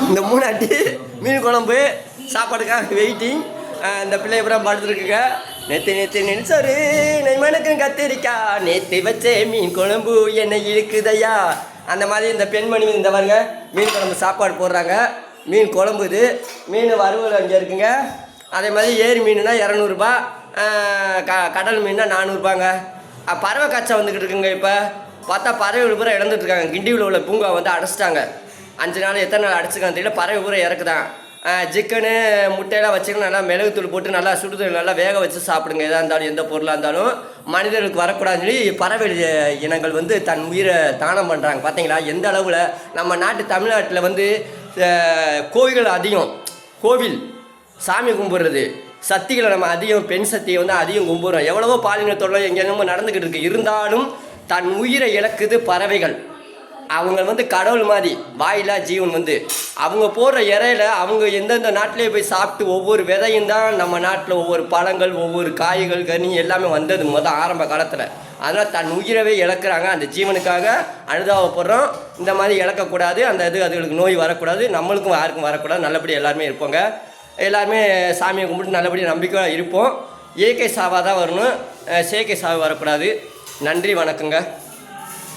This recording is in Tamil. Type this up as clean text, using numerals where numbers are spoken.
இந்த 3 அடி மீன் குழம்பு சாப்பாடுக்காக வெயிட்டிங். இந்த பிள்ளை அப்புறம் படுத்துருக்குங்க. நேற்று நினைச்சாரு நெய்மனுக்கும் கத்திரிக்கா, நேற்று வச்சே மீன் குழம்பு என்னை இழுக்குதையா. அந்த மாதிரி இந்த பெண்மணி இந்த பாருங்க மீன் குழம்பு சாப்பாடு போடுறாங்க. மீன் குழம்பு இது, மீன் வறுவல் அங்கே இருக்குங்க. அதே மாதிரி ஏரி மீனுனா 200 கடல் மீன்னா 400 பறவை காய்ச்சா வந்துக்கிட்டு இருக்குங்க. இப்போ பார்த்தா பறவை பூரா இழந்துட்டுருக்காங்க. கிண்டியில் உள்ள பூங்கா வந்து அடைச்சிட்டாங்க. 5 நாள் எத்தனை நாள் அடைச்சிக்கான்னு தெரியல. பறவை பூரா இறக்குதான். சிக்கனு முட்டையெல்லாம் வச்சுக்கணும். நல்லா மிளகுத்தூள் போட்டு நல்லா சுடுதல் நல்லா வேக வச்சு சாப்பிடுங்க. எதாக இருந்தாலும் எந்த பொருளாக இருந்தாலும் மனிதர்களுக்கு வரக்கூடாதுன்னு சொல்லி பறவை இனங்கள் வந்து தன் உயிரை தானம் பண்ணுறாங்க. பார்த்தீங்களா எந்த அளவில் நம்ம நாட்டு தமிழ்நாட்டில் வந்து கோவில்கள் அதிகம். கோவில் சாமி கும்பிட்றது சக்திகளை நம்ம அதிகம், பெண் சக்தியை வந்து அதிகம் கும்பிட்றோம். எவ்வளவோ பாலினத்தோட எங்கேயும் நடந்துக்கிட்டு இருக்கு. இருந்தாலும் தன் உயிரை இழக்குது பறவைகள். அவங்க வந்து கடவுள் மாதிரி வாயிலா ஜீவன் வந்து அவங்க போடுற இறையில அவங்க எந்தெந்த நாட்டிலே போய் சாப்பிட்டு ஒவ்வொரு விதையும் தான் நம்ம நாட்டில் ஒவ்வொரு பழங்கள் ஒவ்வொரு காய்கள் கனி எல்லாமே வந்தது ஆரம்ப காலத்தில். அதனால் தன் உயிரவே இழக்கிறாங்க. அந்த ஜீவனுக்காக அனுதாபப்படுறோம். இந்த மாதிரி இழக்கக்கூடாது. அந்த அதுகளுக்கு நோய் வரக்கூடாது, நம்மளுக்கும் யாருக்கும் வரக்கூடாது. நல்லபடியாக எல்லாருமே இருப்போங்க. எல்லாருமே சாமியை கும்பிட்டு நல்லபடியாக நம்பிக்கையாக இருப்போம். இயற்கை சாவாக தான் வரணும், செயற்கை சாவு வரக்கூடாது. நன்றி, வணக்கங்க.